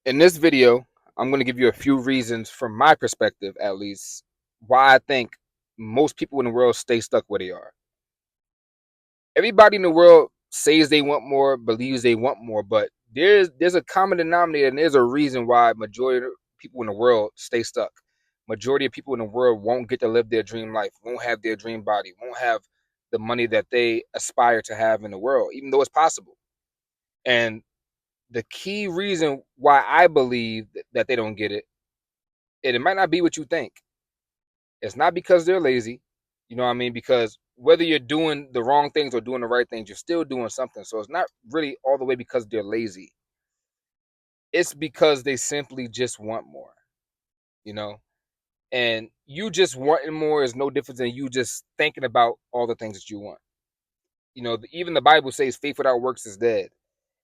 In this video, I'm going to give you a few reasons from my perspective, at least, why I think most people in the world stay stuck where they are. Everybody in the world says they want more, believes they want more, but there's a common denominator and there's a reason why majority of people in the world stay stuck. Majority of people in the world won't get to live their dream life, won't have their dream body, won't have the money that they aspire to have in the world, even though it's possible. And the key reason why I believe that they don't get it, and it might not be what you think. It's not because they're lazy, you know what I mean? Because whether you're doing the wrong things or doing the right things, you're still doing something. So it's not really all the way because they're lazy. It's because they simply just want more, you know? And you just wanting more is no different than you just thinking about all the things that you want. Even the Bible says faith without works is dead.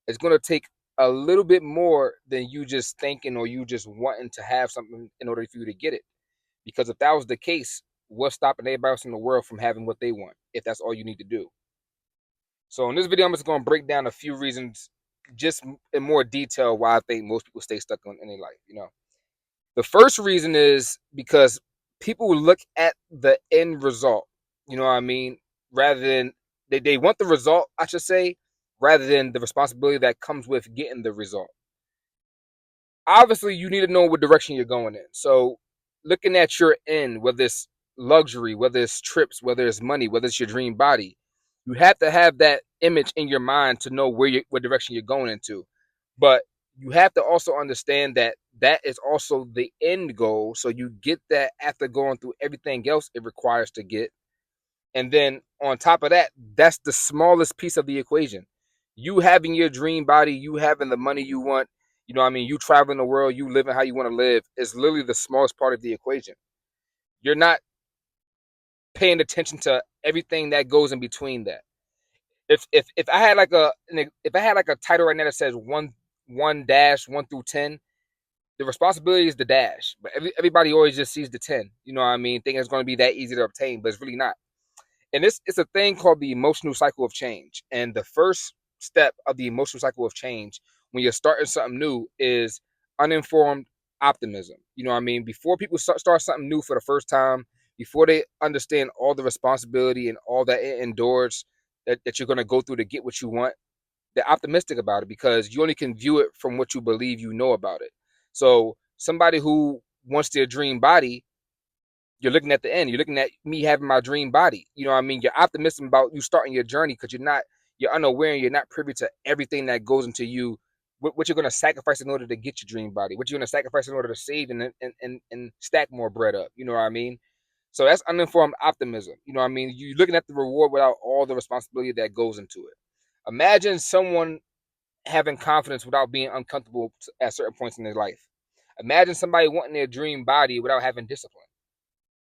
It's going to take a little bit more than you just thinking or you just wanting to have something in order for you to get it. Because if that was the case, what's stopping everybody else in the world from having what they want, if that's all you need to do? So in this video, I'm just going to break down a few reasons just in more detail why I think most people stay stuck in their life. The first reason is because people look at the end result, you know what I mean? Rather than they want the result, I should say, rather than the responsibility that comes with getting the result. Obviously, you need to know what direction you're going in. So looking at your end, whether it's luxury, whether it's trips, whether it's money, whether it's your dream body, you have to have that image in your mind to know what direction you're going into. But you have to also understand that that is also the end goal. So you get that after going through everything else it requires to get. And then on top of that, that's the smallest piece of the equation. You having your dream body, you having the money you want, you know what I mean, you traveling the world, you living how you want to live is literally the smallest part of the equation. You're not paying attention to everything that goes in between that. If I had like a title right now that says one dash 1 through 10, the responsibility is the dash. But everybody always just sees the 10. You know what I mean? Thinking it's going to be that easy to obtain, but it's really not. And it's a thing called the emotional cycle of change. And the first step of the emotional cycle of change when you're starting something new is uninformed optimism. You know what I mean? Before people start something new for the first time, before they understand all the responsibility and all that it endures that you're going to go through to get what you want, they're optimistic about it because you only can view it from what you believe you know about it. So somebody who wants their dream body, you're looking at the end. You're looking at me having my dream body. You know what I mean? You're optimistic about you starting your journey because you're unaware and you're not privy to everything that goes into you, what you're going to sacrifice in order to get your dream body, what you're going to sacrifice in order to save and stack more bread up. You know what I mean? So that's uninformed optimism. You know what I mean? You're looking at the reward without all the responsibility that goes into it. Imagine someone having confidence without being uncomfortable at certain points in their life. Imagine somebody wanting their dream body without having discipline.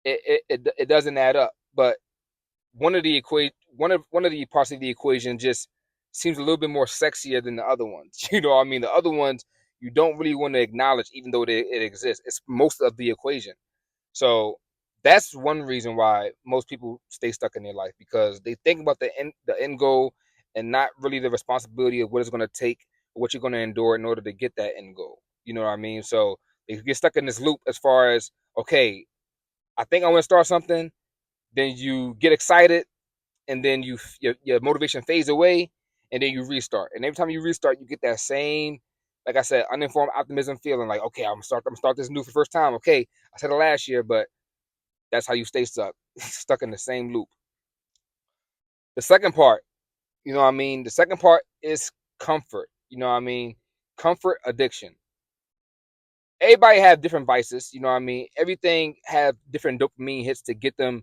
It doesn't add up. But one of the parts of the equation just seems a little bit more sexier than the other ones. You know what I mean? The other ones you don't really want to acknowledge, even though it exists. It's most of the equation. So that's one reason why most people stay stuck in their life because they think about the end goal and not really the responsibility of what it's going to take or what you're going to endure in order to get that end goal. You know what I mean? So they get stuck in this loop as far as, okay, I think I want to start something. Then you get excited, and then your motivation fades away, and then you restart. And every time you restart, you get that same, like I said, uninformed optimism feeling. Like, okay, I'm gonna start this new for the first time. Okay, I said it last year, but that's how you stay stuck, stuck in the same loop. The second part, you know what I mean. The second part is comfort. You know what I mean. Comfort addiction. Everybody have different vices. You know what I mean. Everything have different dopamine hits to get them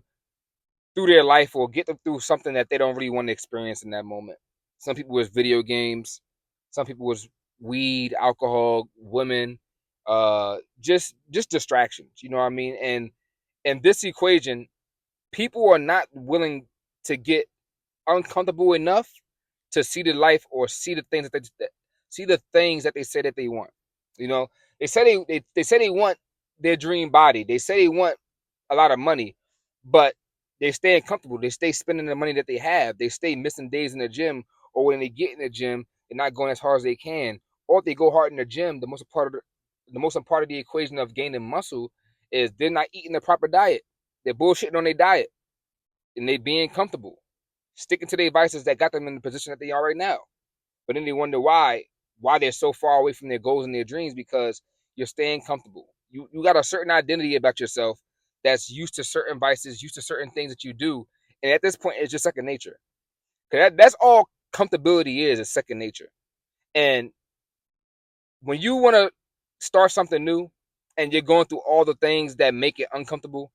through their life or get them through something that they don't really want to experience in that moment. Some people with video games, some people with weed, alcohol, women, just distractions. You know what I mean? And in this equation, people are not willing to get uncomfortable enough to see the life or see the things see the things that they say that they want. You know, they say they say they want their dream body. They say they want a lot of money, but they stay uncomfortable. They stay spending the money that they have. They stay missing days in the gym, or when they get in the gym, they're not going as hard as they can, or if they go hard in the gym, the most important part of the equation of gaining muscle is they're not eating the proper diet. They're bullshitting on their diet and they being comfortable, sticking to their vices that got them in the position that they are right now. But then they wonder why they're so far away from their goals and their dreams, because you're staying comfortable. You got a certain identity about yourself that's used to certain vices, used to certain things that you do, and at this point, it's just second nature. That's all comfortability is second nature. And when you want to start something new and you're going through all the things that make it uncomfortable,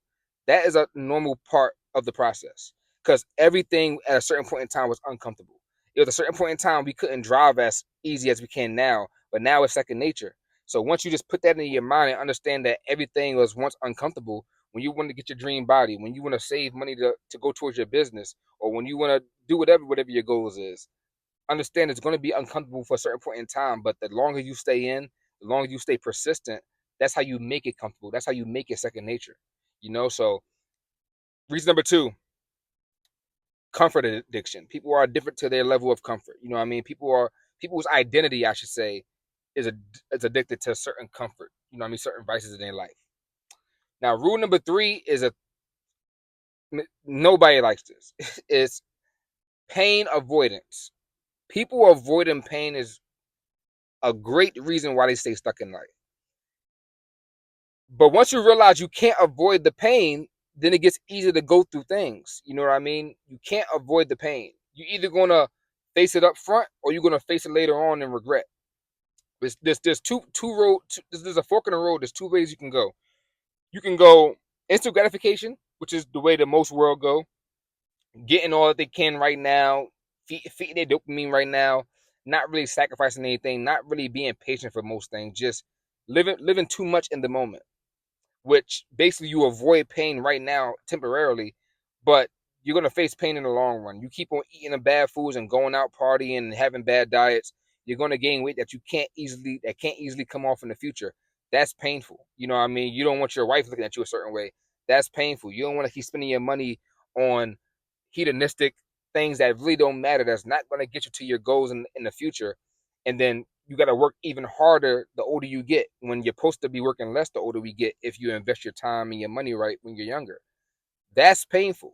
that is a normal part of the process, because everything at a certain point in time was uncomfortable. It was a certain point in time we couldn't drive as easy as we can now, but now it's second nature. So once you just put that in your mind and understand that everything was once uncomfortable, when you want to get your dream body, when you want to save money to go towards your business, or when you want to do whatever your goals is, understand it's going to be uncomfortable for a certain point in time, but the longer you stay in, the longer you stay persistent, that's how you make it comfortable. That's how you make it second nature. So reason number two, comfort addiction. People are different to their level of comfort. You know what I mean? People's identity, I should say, is addicted to certain comfort. You know what I mean? Certain vices in their life. Now, rule number three is nobody likes this. It's pain avoidance. People avoiding pain is a great reason why they stay stuck in life. But once you realize you can't avoid the pain, then it gets easier to go through things. You know what I mean? You can't avoid the pain. You're either gonna face it up front or you're gonna face it later on and regret. There's two road. There's a fork in the road. There's two ways you can go. You can go instant gratification, which is the way that most world go, getting all that they can right now, feeding their dopamine right now, not really sacrificing anything, not really being patient for most things, just living too much in the moment, which basically you avoid pain right now temporarily, but you're gonna face pain in the long run. You keep on eating the bad foods and going out partying and having bad diets, you're gonna gain weight that can't easily come off in the future. That's painful. You know what I mean? You don't want your wife looking at you a certain way. That's painful. You don't want to keep spending your money on hedonistic things that really don't matter. That's not gonna get you to your goals in the future. And then you got to work even harder the older you get, when you're supposed to be working less the older we get, if you invest your time and your money right when you're younger. That's painful.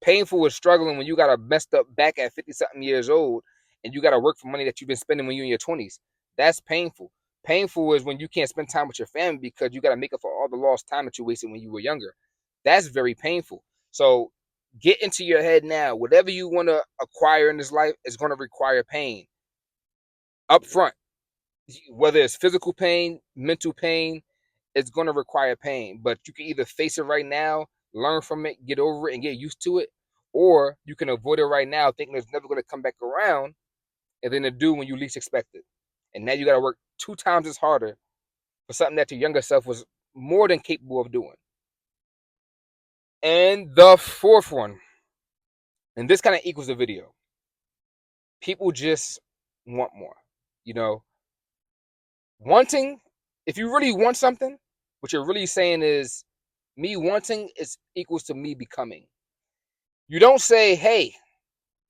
Painful is struggling when you got a messed up back at 50 something years old and you got to work for money that you've been spending when you're in your 20s. That's painful. Painful is when you can't spend time with your family because you got to make up for all the lost time that you wasted when you were younger. That's very painful. So get into your head now. Whatever you want to acquire in this life is going to require pain up front. Whether it's physical pain, mental pain, it's going to require pain. But you can either face it right now, learn from it, get over it, and get used to it, or you can avoid it right now, thinking it's never going to come back around, and then it do when you least expect it. And now you got to work 2 times as harder for something that your younger self was more than capable of doing. And the fourth one, and this kind of equals the video, people just want more. You know, wanting, if you really want something, what you're really saying is, me wanting is equals to me becoming. You don't say, hey,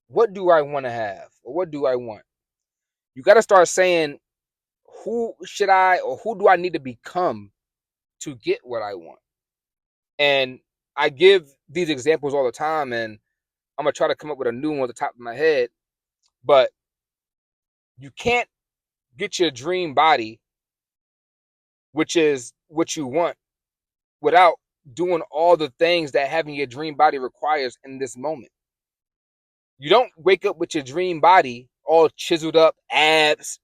what do I want to have? Or what do I want? You got to start saying, who should I, or who do I need to become to get what I want? And I give these examples all the time, and I'm going to try to come up with a new one at the top of my head. But you can't get your dream body, which is what you want, without doing all the things that having your dream body requires in this moment. You don't wake up with your dream body all chiseled up, abs,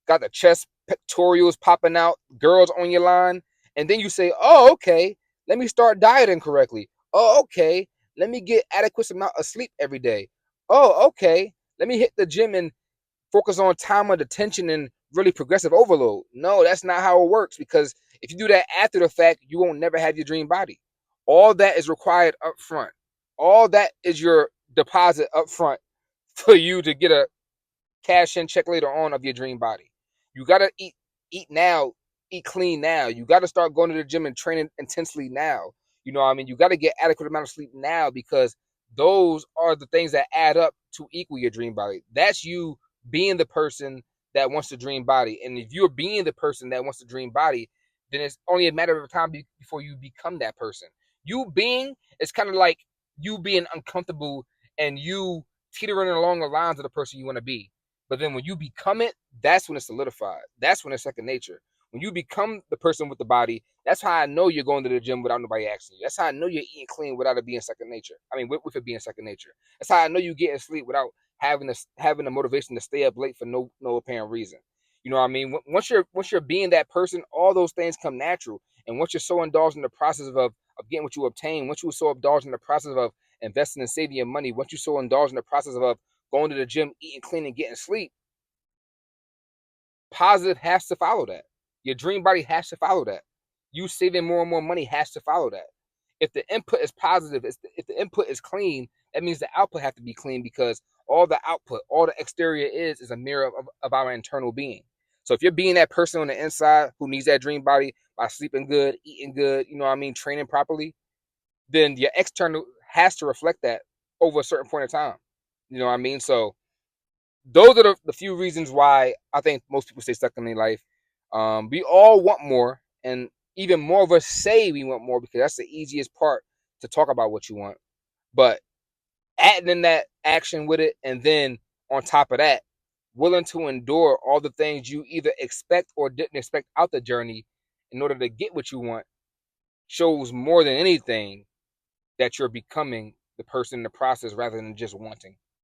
got the chest pectorials popping out, girls on your line, and then you say, oh, okay, let me start dieting correctly. Oh, okay, let me get adequate amount of sleep every day. Oh, okay, let me hit the gym and focus on time under tension and really progressive overload. No, that's not how it works, because if you do that after the fact, you won't never have your dream body. All that is required up front. All that is your deposit up front for you to get a cash in check later on of your dream body. You gotta eat now, eat clean now. You gotta start going to the gym and training intensely now. You know what I mean? You gotta get adequate amount of sleep now, because those are the things that add up to equal your dream body. That's you being the person that wants the dream body. And if you're being the person that wants the dream body, then it's only a matter of time before you become that person. You being, it's kind of like you being uncomfortable and you teetering along the lines of the person you want to be. But then when you become it, that's when it's solidified. That's when it's second nature. When you become the person with the body, that's how I know you're going to the gym without nobody asking you. That's how I know you're eating clean without it being second nature. I mean, with it being second nature. That's how I know you getting sleep without having the motivation to stay up late for no apparent reason. You know what I mean? Once you're being that person, all those things come natural. And once you're so indulged in the process of getting what you obtain, once you're so indulged in the process of investing and saving your money, once you're so indulged in the process of going to the gym, eating clean, and getting sleep, positive has to follow that. Your dream body has to follow that. You saving more and more money has to follow that. If the input is positive, if the input is clean, that means the output have to be clean because all the output, all the exterior is a mirror of our internal being. So if you're being that person on the inside who needs that dream body by sleeping good, eating good, you know what I mean, training properly, then your external has to reflect that over a certain point of time. You know what I mean? So those are the few reasons why I think most people stay stuck in their life. We all want more, and even more of us say we want more because that's the easiest part to talk about what you want. But adding in that action with it, and then on top of that, willing to endure all the things you either expect or didn't expect out the journey in order to get what you want, shows more than anything that you're becoming the person in the process rather than just wanting.